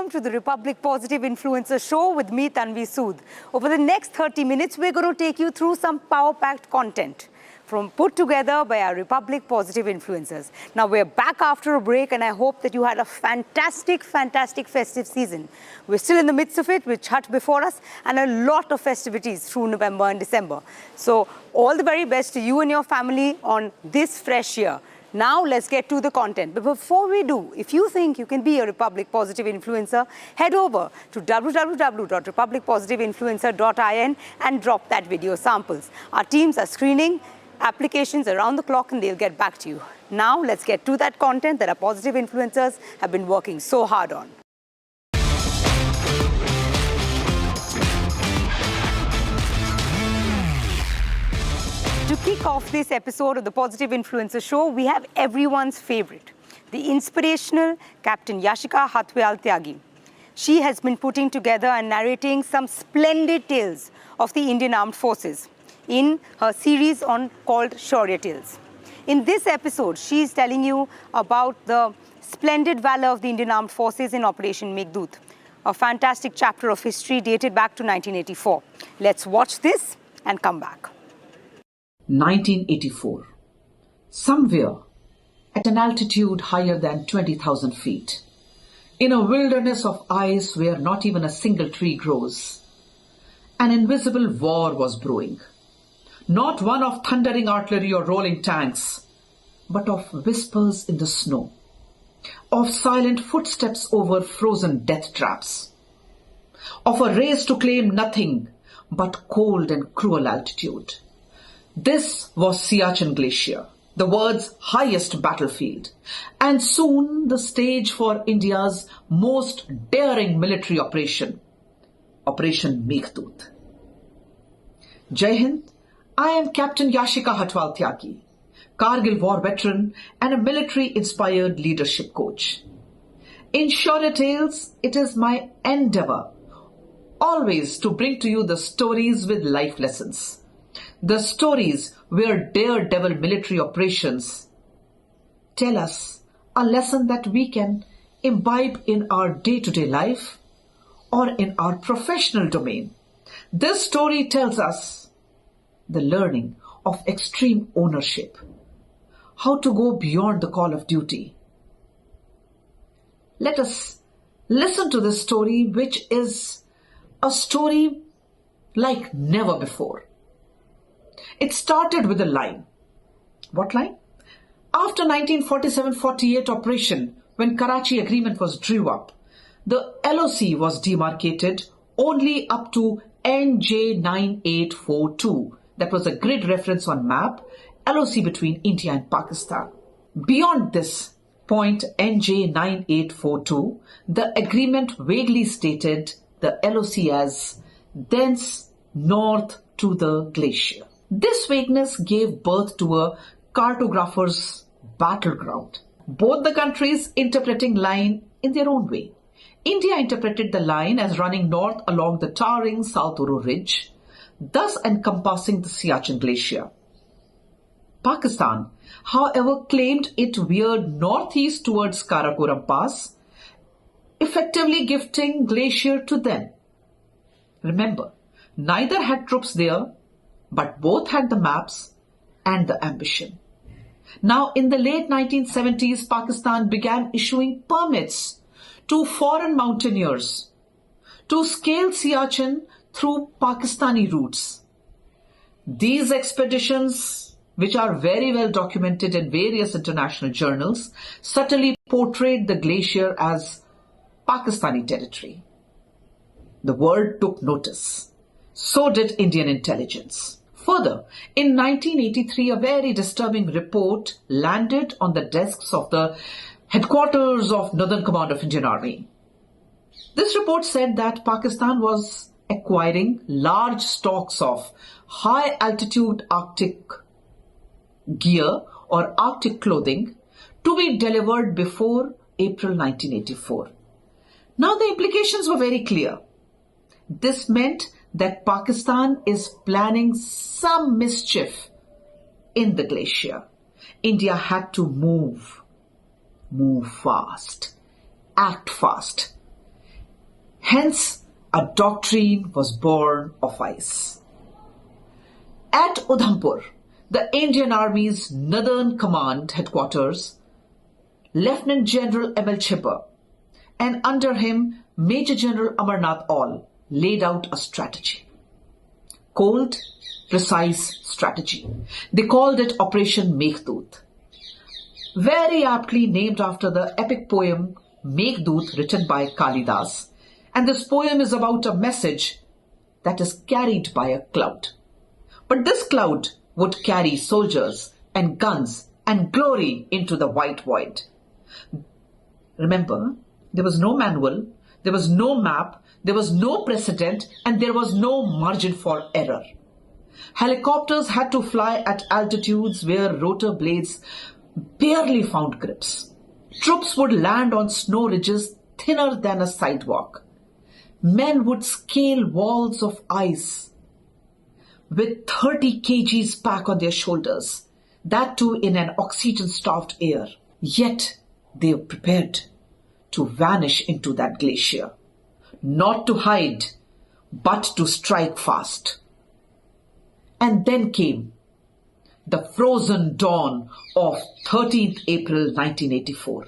Welcome to the Republic Positive Influencer Show with me, Tanvi Sood. Over the next 30 minutes, we're going to take you through some power-packed content put together by our Republic Positive Influencers. Now, we're back after a break, and I hope that you had a fantastic festive season. We're still in the midst of it with Chhath before us and a lot of festivities through November and December. So, all the very best to you and your family on this fresh year. Now, let's get to the content. But before we do, if you think you can be a Republic Positive Influencer, head over to www.republicpositiveinfluencer.in and drop that video samples. Our teams are screening applications around the clock and they'll get back to you. Now, let's get to that content that our positive influencers have been working so hard on. To kick off this episode of the Positive Influencer Show, we have everyone's favorite, the inspirational Captain Yashika Hatwal Tyagi. She has been putting together and narrating some splendid tales of the Indian Armed Forces in her series called Shaurya Tales. In this episode, she is telling you about the splendid valor of the Indian Armed Forces in Operation Meghdoot, a fantastic chapter of history dated back to 1984. Let's watch this and come back. 1984. Somewhere at an altitude higher than 20,000 feet, in a wilderness of ice where not even a single tree grows, an invisible war was brewing. Not one of thundering artillery or rolling tanks, but of whispers in the snow, of silent footsteps over frozen death traps, of a race to claim nothing but cold and cruel altitude. This was Siachen Glacier, the world's highest battlefield, and soon the stage for India's most daring military operation, Operation Meghdoot. Jai Hind. I am Captain Yashika Hatwal Tyagi, Kargil war veteran and a military-inspired leadership coach. In Shaurya Tales, it is my endeavor always to bring to you the stories with life lessons. The stories where daredevil military operations tell us a lesson that we can imbibe in our day-to-day life or in our professional domain. This story tells us the learning of extreme ownership, how to go beyond the call of duty. Let us listen to this story, which is a story like never before. It started with a line. What line? After 1947-48 operation, when Karachi Agreement was drew up, the LOC was demarcated only up to NJ9842. That was a grid reference on map, LOC between India and Pakistan. Beyond this point, NJ9842, the agreement vaguely stated the LOC as thence north to the glacier. This vagueness gave birth to a cartographer's battleground. Both the countries interpreting line in their own way. India interpreted the line as running north along the towering South Uru Ridge, thus encompassing the Siachen Glacier. Pakistan, however, claimed it veered northeast towards Karakoram Pass, effectively gifting glacier to them. Remember, neither had troops there, but both had the maps and the ambition. Now, in the late 1970s, Pakistan began issuing permits to foreign mountaineers to scale Siachen through Pakistani routes. These expeditions, which are very well documented in various international journals, subtly portrayed the glacier as Pakistani territory. The world took notice. So did Indian intelligence. Further, in 1983, a very disturbing report landed on the desks of the headquarters of Northern Command of Indian Army. This report said that Pakistan was acquiring large stocks of high-altitude Arctic gear or Arctic clothing to be delivered before April 1984. Now the implications were very clear. This meant that Pakistan is planning some mischief in the glacier. India had to move fast, act fast. Hence, a doctrine was born of ice. At Udhampur, the Indian Army's Northern Command headquarters, Lieutenant General M.L. Chipper and under him Major General Amarnath All laid out a strategy. Cold, precise strategy. They called it Operation Meghdoot, very aptly named after the epic poem Meghdoot written by Kalidas. And this poem is about a message that is carried by a cloud. But this cloud would carry soldiers and guns and glory into the white void. Remember, there was no manual, there was no map, there was no precedent, and there was no margin for error. Helicopters had to fly at altitudes where rotor blades barely found grips. Troops would land on snow ridges thinner than a sidewalk. Men would scale walls of ice with 30 kgs pack on their shoulders, that too in an oxygen-starved air. Yet they were prepared to vanish into that glacier, not to hide, but to strike fast. And then came the frozen dawn of 13th April 1984.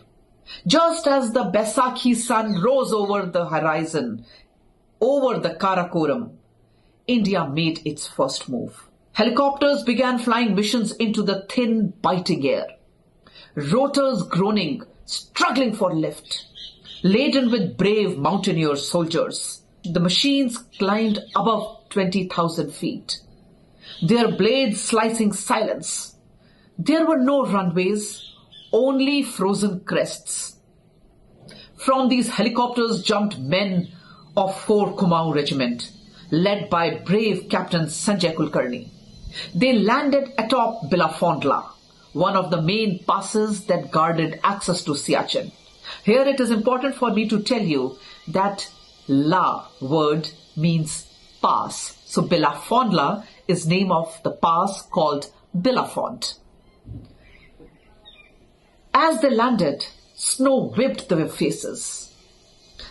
Just as the Baisakhi sun rose over the horizon, over the Karakoram, India made its first move. Helicopters began flying missions into the thin, biting air. Rotors groaning, struggling for lift, laden with brave mountaineer soldiers. The machines climbed above 20,000 feet, their blades slicing silence. There were no runways, only frozen crests. From these helicopters jumped men of 4 Kumaon Regiment, led by brave Captain Sanjay Kulkarni. They landed atop Bilafondla, one of the main passes that guarded access to Siachen. Here it is important for me to tell you that La word means pass. So Bilafondla is name of the pass called Bilafont. As they landed, snow whipped their faces.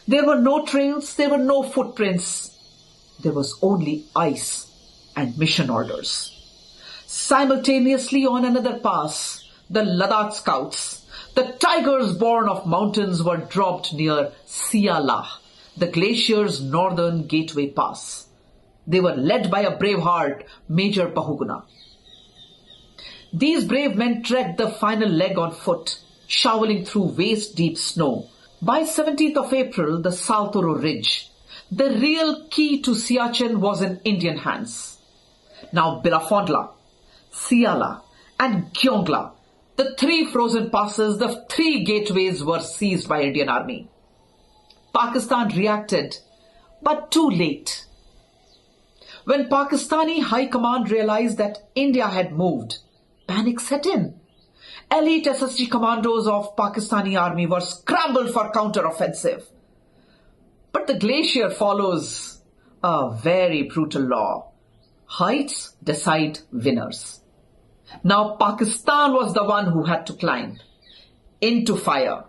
There were no trails, there were no footprints. There was only ice and mission orders. Simultaneously on another pass, the Ladakh scouts, the tigers born of mountains, were dropped near Siala, the glacier's northern gateway pass. They were led by a brave heart, Major Bahuguna. These brave men trekked the final leg on foot, shoveling through waist-deep snow. By 17th of April, the Saltoro Ridge, the real key to Siachen, was in Indian hands. Now Bilafondla, Siala and Gyeongla, the 3 frozen passes, the 3 gateways, were seized by Indian Army. Pakistan reacted, but too late. When Pakistani High Command realized that India had moved, panic set in. Elite SSG commandos of Pakistani Army were scrambled for counter-offensive. But the glacier follows a very brutal law. Heights decide winners. Now Pakistan was the one who had to climb into fire,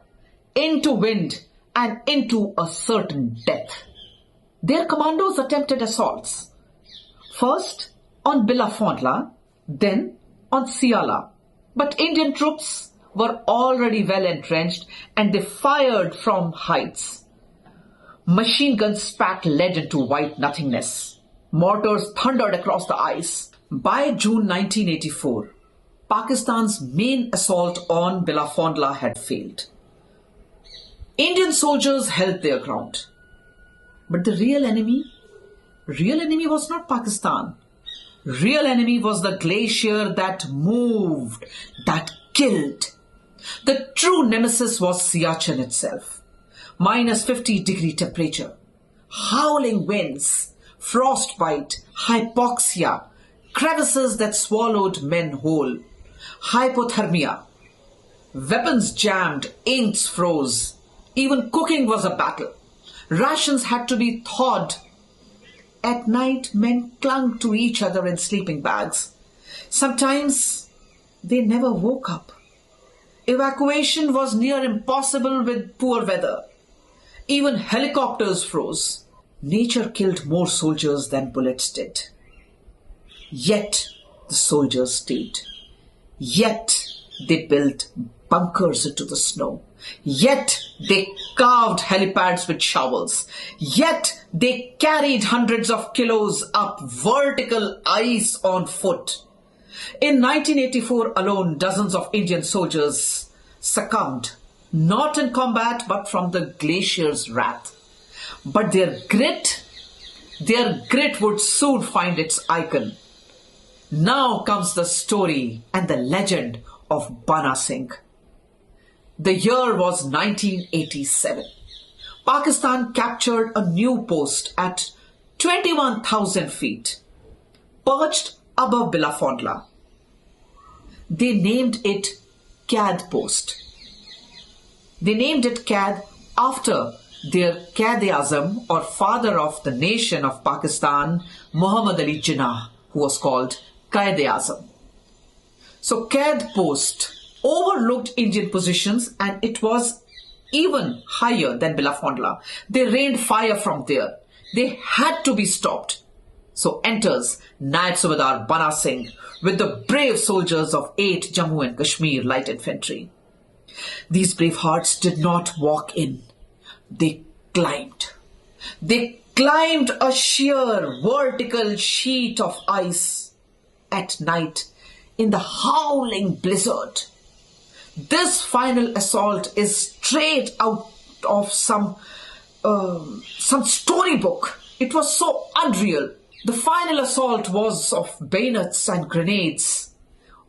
into wind, and into a certain death. Their commandos attempted assaults. First on Bilafondla, then on Siala. But Indian troops were already well entrenched and they fired from heights. Machine guns spat lead into white nothingness. Mortars thundered across the ice. By June 1984, Pakistan's main assault on Bilafondla had failed. Indian soldiers held their ground. But the real enemy was not Pakistan. Real enemy was the glacier that moved, that killed. The true nemesis was Siachen itself. Minus 50-degree temperature, howling winds, frostbite, hypoxia, crevices that swallowed men whole, hypothermia. Weapons jammed, inks froze. Even cooking was a battle. Rations had to be thawed. At night, men clung to each other in sleeping bags. Sometimes they never woke up. Evacuation was near impossible with poor weather. Even helicopters froze. Nature killed more soldiers than bullets did. Yet the soldiers stayed. Yet they built bunkers into the snow. Yet they carved helipads with shovels. Yet they carried hundreds of kilos up vertical ice on foot. In 1984 alone, dozens of Indian soldiers succumbed, not in combat, but from the glacier's wrath. But their grit would soon find its icon. Now comes the story and the legend of Bana Singh. The year was 1987. Pakistan captured a new post at 21,000 feet, perched above Bilafondla. They named it Qad Post. They named it Qad after their Quaid-e-Azam, or father of the nation of Pakistan, Muhammad Ali Jinnah, who was called Quaid-e-Azam. So Qad Post overlooked Indian positions, and it was even higher than Bilafondla. They rained fire from there. They had to be stopped. So enters Naib Subedar Bana Singh with the brave soldiers of 8 Jammu and Kashmir Light Infantry. These brave hearts did not walk in. They climbed. They climbed a sheer vertical sheet of ice at night in the howling blizzard. This final assault is straight out of some storybook. It was so unreal. The final assault was of bayonets and grenades,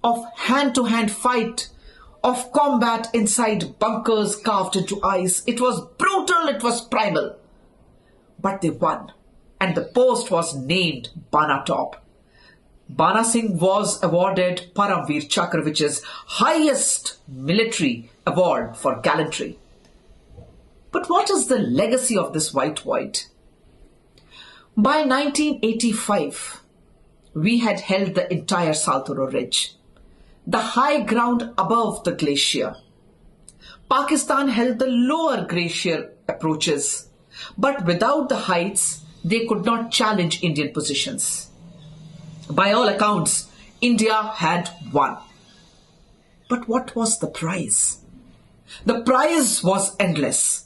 of hand-to-hand fight, of combat inside bunkers carved into ice. It was brutal, it was primal. But they won, and the post was named Bana Top. Bana Singh was awarded Paramveer Chakra, which is highest military award for gallantry. But what is the legacy of this white void? By 1985, we had held the entire Saltoro Ridge, the high ground above the glacier. Pakistan held the lower glacier approaches, but without the heights, they could not challenge Indian positions. By all accounts, India had won. But what was the prize? The prize was endless.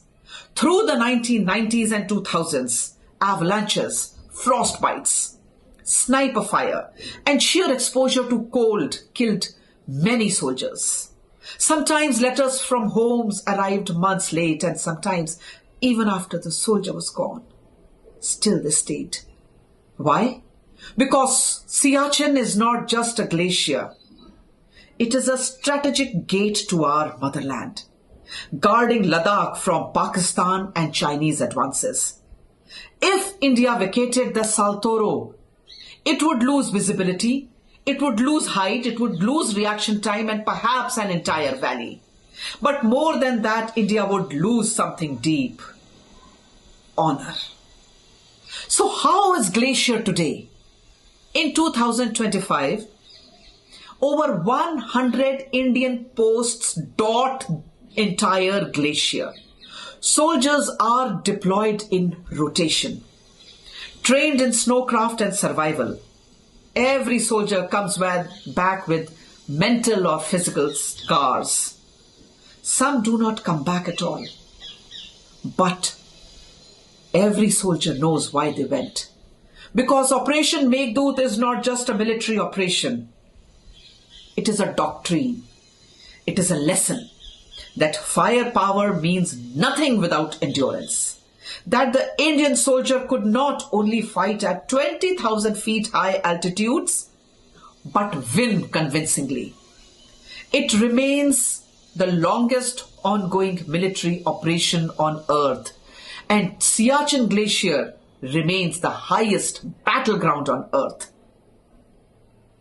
Through the 1990s and 2000s, avalanches, frostbites, sniper fire, and sheer exposure to cold killed many soldiers. Sometimes letters from homes arrived months late, and sometimes even after the soldier was gone. Still they stayed. Why? Because Siachen is not just a glacier. It is a strategic gate to our motherland, guarding Ladakh from Pakistan and Chinese advances. If India vacated the Saltoro, it would lose visibility, it would lose height, it would lose reaction time, and perhaps an entire valley. But more than that, India would lose something deep: honor. So how is Glacier today? In 2025, over 100 Indian posts dot entire glacier. Soldiers are deployed in rotation, trained in snowcraft and survival. Every soldier comes back with mental or physical scars. Some do not come back at all. But every soldier knows why they went. Because Operation Meghdoot is not just a military operation. It is a doctrine. It is a lesson that firepower means nothing without endurance. That the Indian soldier could not only fight at 20,000 feet high altitudes, but win convincingly. It remains the longest ongoing military operation on Earth, and Siachen Glacier remains the highest battleground on Earth.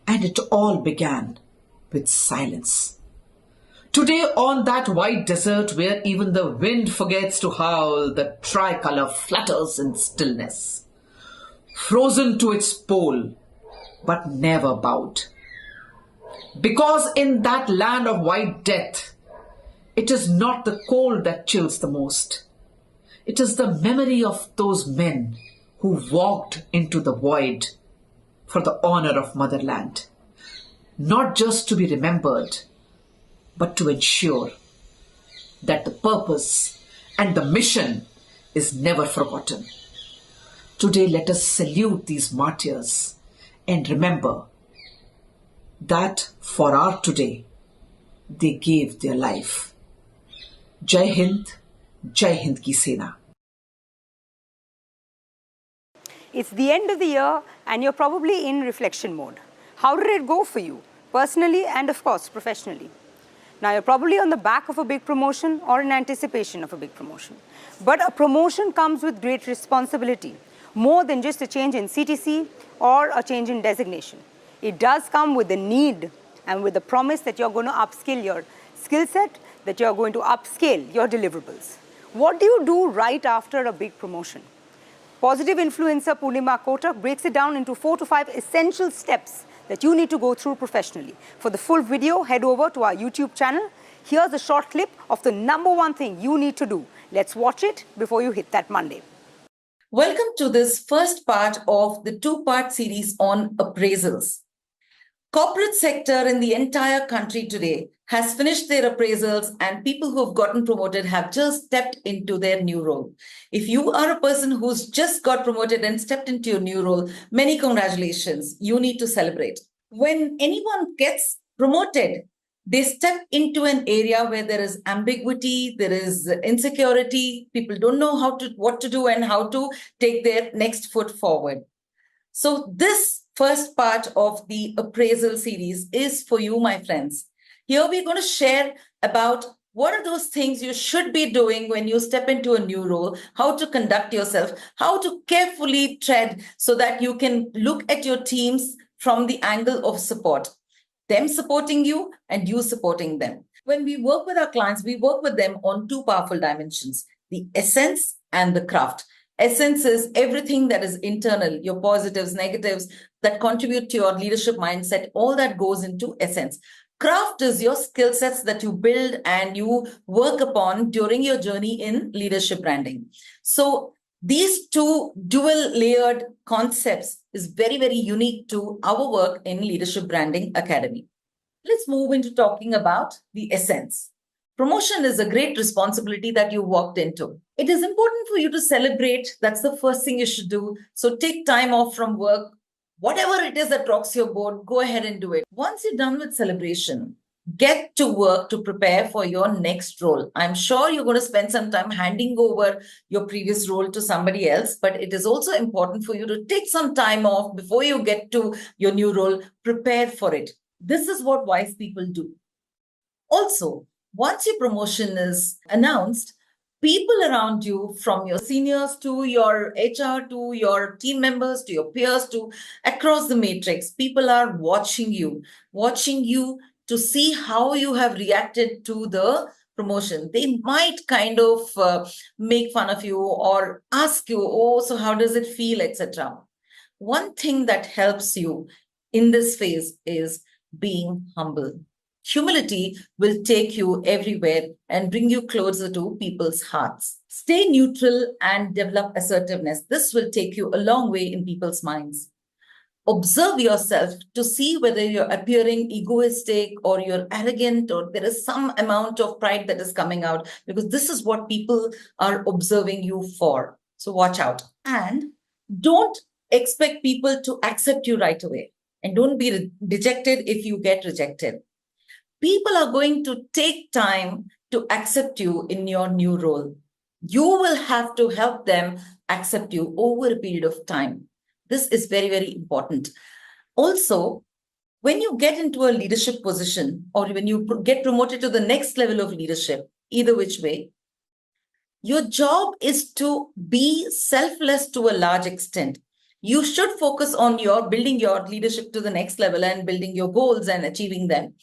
And it all began with silence. Today, on that white desert where even the wind forgets to howl, the tricolor flutters in stillness, frozen to its pole, but never bowed. Because in that land of white death, it is not the cold that chills the most. It is the memory of those men who walked into the void for the honor of motherland, not just to be remembered, but to ensure that the purpose and the mission is never forgotten. Today, let us salute these martyrs and remember that for our today, they gave their life. Jai Hind ki Sena. It's the end of the year and you're probably in reflection mode. How did it go for you, personally and of course professionally? Now you're probably on the back of a big promotion or in anticipation of a big promotion. But a promotion comes with great responsibility, more than just a change in CTC or a change in designation. It does come with the need and with the promise that you're going to upskill your skill set, that you're going to upscale your deliverables. What do you do right after a big promotion? Positive influencer Purnima Kotak breaks it down into 4 to 5 essential steps that you need to go through professionally. For the full video, head over to our YouTube channel. Here's a short clip of the #1 thing you need to do. Let's watch it before you hit that Monday. Welcome to this first part of the 2-part series on appraisals. Corporate sector in the entire country today has finished their appraisals and people who have gotten promoted have just stepped into their new role. If you are a person who's just got promoted and stepped into your new role, many congratulations. You need to celebrate. When anyone gets promoted, they step into an area where there is ambiguity, there is insecurity, people don't know what to do and how to take their next foot forward. So this first part of the appraisal series is for you, my friends. Here we're going to share about what are those things you should be doing when you step into a new role, how to conduct yourself, how to carefully tread so that you can look at your teams from the angle of support. Them supporting you and you supporting them. When we work with our clients, we work with them on 2 powerful dimensions, the essence and the craft. Essence is everything that is internal, your positives, negatives that contribute to your leadership mindset, all that goes into essence. Craft is your skill sets that you build and you work upon during your journey in leadership branding. So these 2 dual layered concepts is very, very unique to our work in Leadership Branding Academy. Let's move into talking about the essence. Promotion is a great responsibility that you walked into. It is important for you to celebrate. That's the first thing you should do. So take time off from work. Whatever it is that rocks your boat, go ahead and do it. Once you're done with celebration, get to work to prepare for your next role. I'm sure you're going to spend some time handing over your previous role to somebody else, but it is also important for you to take some time off before you get to your new role. Prepare for it. This is what wise people do. Also, once your promotion is announced, people around you, from your seniors to your HR, to your team members, to your peers, to across the matrix, people are watching you to see how you have reacted to the promotion. They might kind of make fun of you or ask you, oh, so how does it feel, etc. One thing that helps you in this phase is being humble. Humility will take you everywhere and bring you closer to people's hearts. Stay neutral and develop assertiveness. This will take you a long way in people's minds. Observe yourself to see whether you're appearing egoistic or you're arrogant or there is some amount of pride that is coming out, because this is what people are observing you for. So watch out. And don't expect people to accept you right away. And don't be dejected if you get rejected. People are going to take time to accept you in your new role. You will have to help them accept you over a period of time. This is very, very important. Also, when you get into a leadership position or when you get promoted to the next level of leadership, either which way, your job is to be selfless to a large extent. You should focus on building your leadership to the next level and building your goals and achieving them.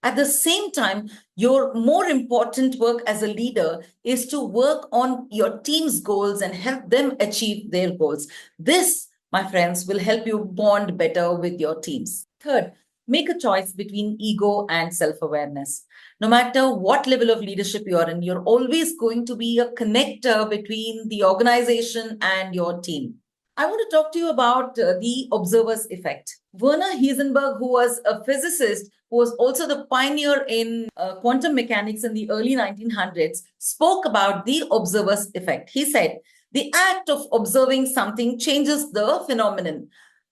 At the same time, your more important work as a leader is to work on your team's goals and help them achieve their goals. This, my friends, will help you bond better with your teams. Third, Make a choice between ego and self-awareness. No matter what level of leadership you are in, you're always going to be a connector between the organization and your team. I want to talk to you about the observer's effect. Werner Heisenberg, who was a physicist, who was also the pioneer in quantum mechanics in the early 1900s, spoke about the observer's effect. He said, the act of observing something changes the phenomenon.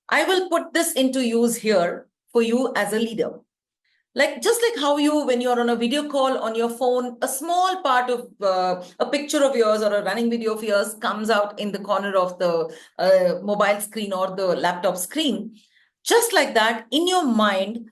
I will put this into use here for you as a leader. Just like how you, when you're on a video call on your phone, a small part of a picture of yours or a running video of yours comes out in the corner of the mobile screen or the laptop screen. Just like that, in your mind,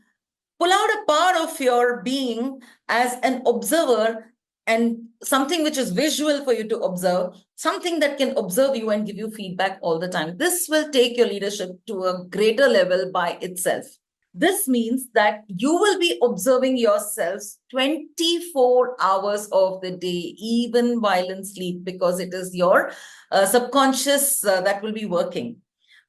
pull out a part of your being as an observer and something which is visual for you to observe, something that can observe you and give you feedback all the time. This will take your leadership to a greater level by itself. This means that you will be observing yourselves 24 hours of the day, even while in sleep, because it is your subconscious that will be working.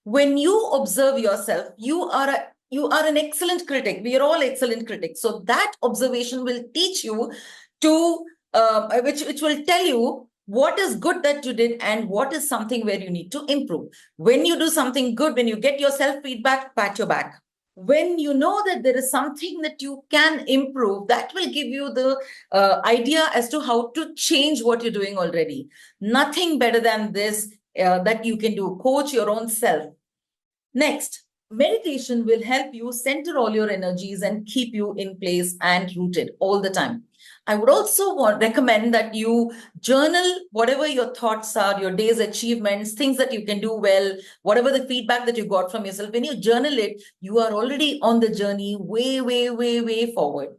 When you observe yourself, you are an excellent critic. We are all excellent critics. So that observation will teach you to, which will tell you what is good that you did and what is something where you need to improve. When you do something good, when you get your self-feedback, pat your back. When you know that there is something that you can improve, that will give you the idea as to how to change what you're doing already. Nothing better than this that you can do. Coach your own self. Next, meditation will help you center all your energies and keep you in place and rooted all the time. I would also recommend that you journal whatever your thoughts are, your day's achievements, things that you can do well, whatever the feedback that you got from yourself. When you journal it, you are already on the journey way forward.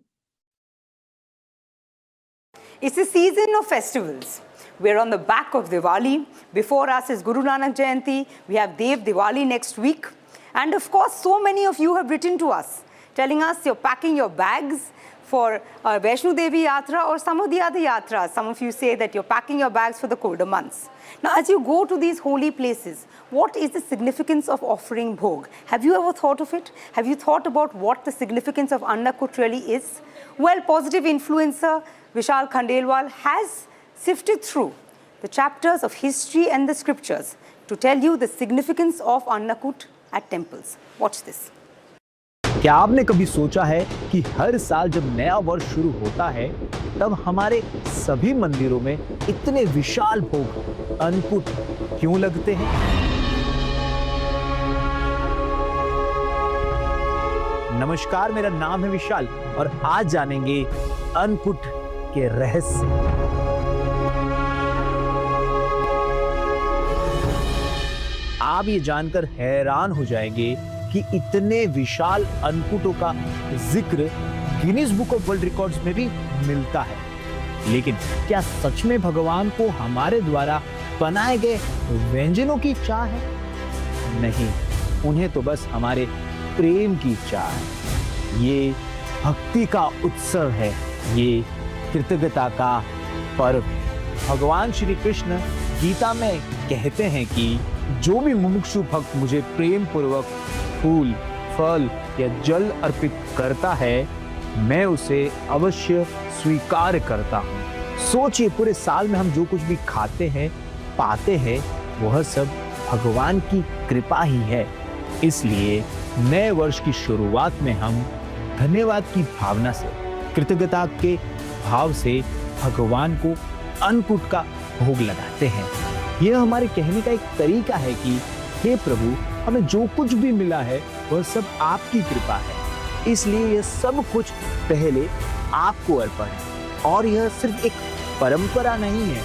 It's a season of festivals. We're on the back of Diwali. Before us is Guru Nanak Jayanti. We have Dev Diwali next week. And of course, so many of you have written to us, telling us you're packing your bags for Vaishno Devi Yatra or some of the other yatras. Some of you say that you're packing your bags for the colder months. Now, as you go to these holy places, what is the significance of offering bhog? Have you ever thought of it? Have you thought about what the significance of Annakut really is? Well, positive influencer Vishal Khandelwal has sifted through the chapters of history and the scriptures to tell you the significance of Annakut at temples. Watch this. क्या आपने कभी सोचा है कि हर साल जब नया वर्ष शुरू होता है तब हमारे सभी मंदिरों में इतने विशाल भोग अन्नकूट क्यों लगते हैं? नमस्कार, मेरा नाम है विशाल और आज जानेंगे अन्नकूट के रहस्य। आप ये जानकर हैरान हो जाएंगे कि इतने विशाल अन्नकूटों का जिक्र Guinness book of world records में भी मिलता है। लेकिन क्या सच में भगवान को हमारे द्वारा बनाए गए व्यंजनों की चाह है? नहीं, उन्हें तो बस हमारे प्रेम की चाह है। ये भक्ति का उत्सव है, ये कृतज्ञता का पर्व है। भगवान श्री कृष्ण गीता में कहते हैं कि जो भी मुमुक्षु भक्त मुझे प्रेम पूर्वक फूल, फल या जल अर्पित करता है, मैं उसे अवश्य स्वीकार करता हूँ। सोचिए, पूरे साल में हम जो कुछ भी खाते हैं, पाते हैं, वह सब भगवान की कृपा ही है। इसलिए नए वर्ष की शुरुआत में हम धन्यवाद की भावना से, कृतज्ञता के भाव से भगवान को अन्नकूट का भोग लगाते हैं। यह हमारे कहने का एक तरीका है कि हे प्रभु, हमें जो कुछ भी मिला है वह सब आपकी कृपा है, इसलिए यह सब कुछ पहले आपको अर्पण है। और यह सिर्फ एक परंपरा नहीं है,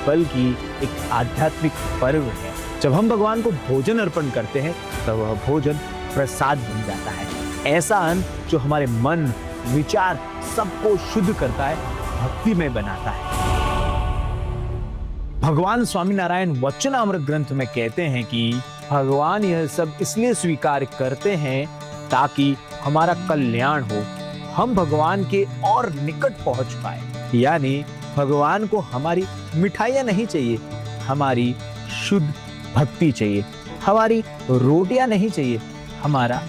बल्कि एक आध्यात्मिक पर्व है। जब हम भगवान को भोजन अर्पण करते हैं तब वह भोजन प्रसाद बन जाता है, ऐसा अन्न जो हमारे मन, विचार सबको शुद्ध करता है, भक्तिमय बनाता है। भगवान स्वामीनारायण वचनामृत ग्रंथ में कहते हैं कि भगवान यह सब इसलिए स्वीकार करते हैं ताकि हमारा कल्याण हो, हम भगवान के और निकट पहुंच पाए। यानी भगवान को हमारी मिठाइयां नहीं चाहिए, हमारी शुद्ध भक्ति चाहिए। हमारी रोटियां नहीं चाहिए, हमारा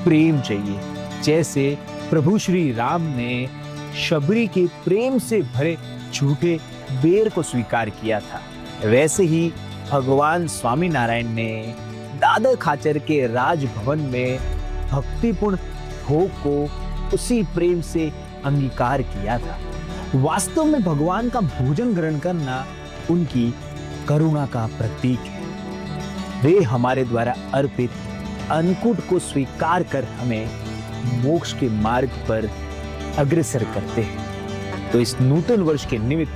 प्रेम चाहिए। जैसे प्रभु श्री राम ने शबरी के प्रेम से भरे झूठे बेर को स्वीकार किया था, वैसे ही भगवान स्वामीनारायण ने दादर खाचर के राजभवन में भक्तिपूर्ण भोग को उसी प्रेम से अंगीकार किया था। वास्तव में भगवान का भोजन ग्रहण करना उनकी करुणा का प्रतीक है। वे हमारे द्वारा अर्पित अन्नकूट को स्वीकार कर हमें मोक्ष के मार्ग पर अग्रसर करते हैं। तो इस नूतन वर्ष के निमित्त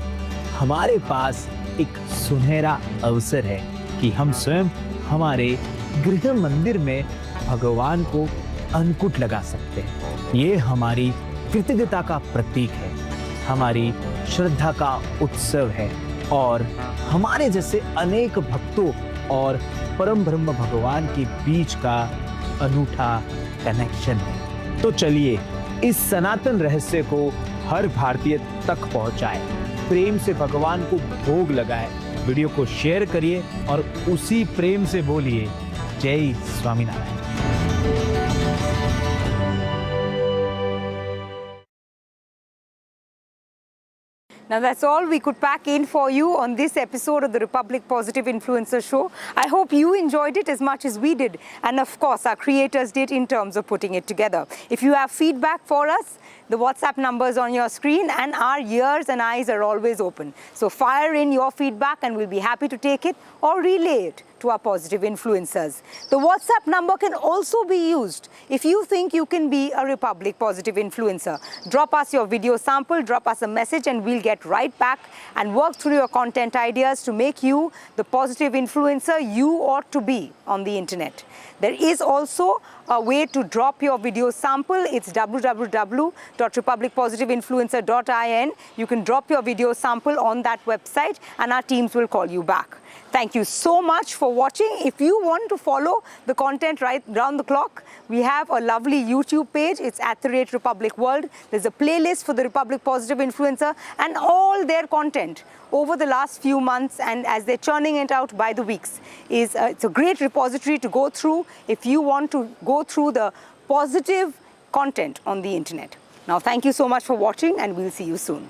हमारे पास एक सुनहरा अवसर है कि हम स्वयं हमारे गृह मंदिर में भगवान को अन्नकूट लगा सकते हैं। ये हमारी कृतज्ञता का प्रतीक है, हमारी श्रद्धा का उत्सव है और हमारे जैसे अनेक भक्तों और परम ब्रह्म भगवान के बीच का अनूठा कनेक्शन है। तो चलिए इस सनातन रहस्य को हर भारतीय तक पहुंचाएं, प्रेम से भगवान को भोग लगाएं, वीडियो को शेयर करिए और उसी प्रेम से बोलिए जय Swaminarayan. Now that's all we could pack in for you on this episode of the Republic Positive Influencer Show. I hope you enjoyed it as much as we did, and of course our creators did in terms of putting it together. If you have feedback for us, the WhatsApp number is on your screen and our ears and eyes are always open. So fire in your feedback and we'll be happy to take it or relay it to our positive influencers. The WhatsApp number can also be used if you think you can be a Republic Positive influencer. Drop us your video sample, drop us a message and we'll get right back and work through your content ideas to make you the positive influencer you ought to be on the internet. There is also a way to drop your video sample. It's www.republicpositiveinfluencer.in. You can drop your video sample on that website and our teams will call you back. Thank you so much for watching. If you want to follow the content right round the clock, we have a lovely YouTube page. It's @RepublicWorld. There's a playlist for the Republic Positive Influencer and all their content over the last few months, and as they're churning it out by the weeks. It's a great repository to go through if you want to go through the positive content on the internet. Now, thank you so much for watching and we'll see you soon.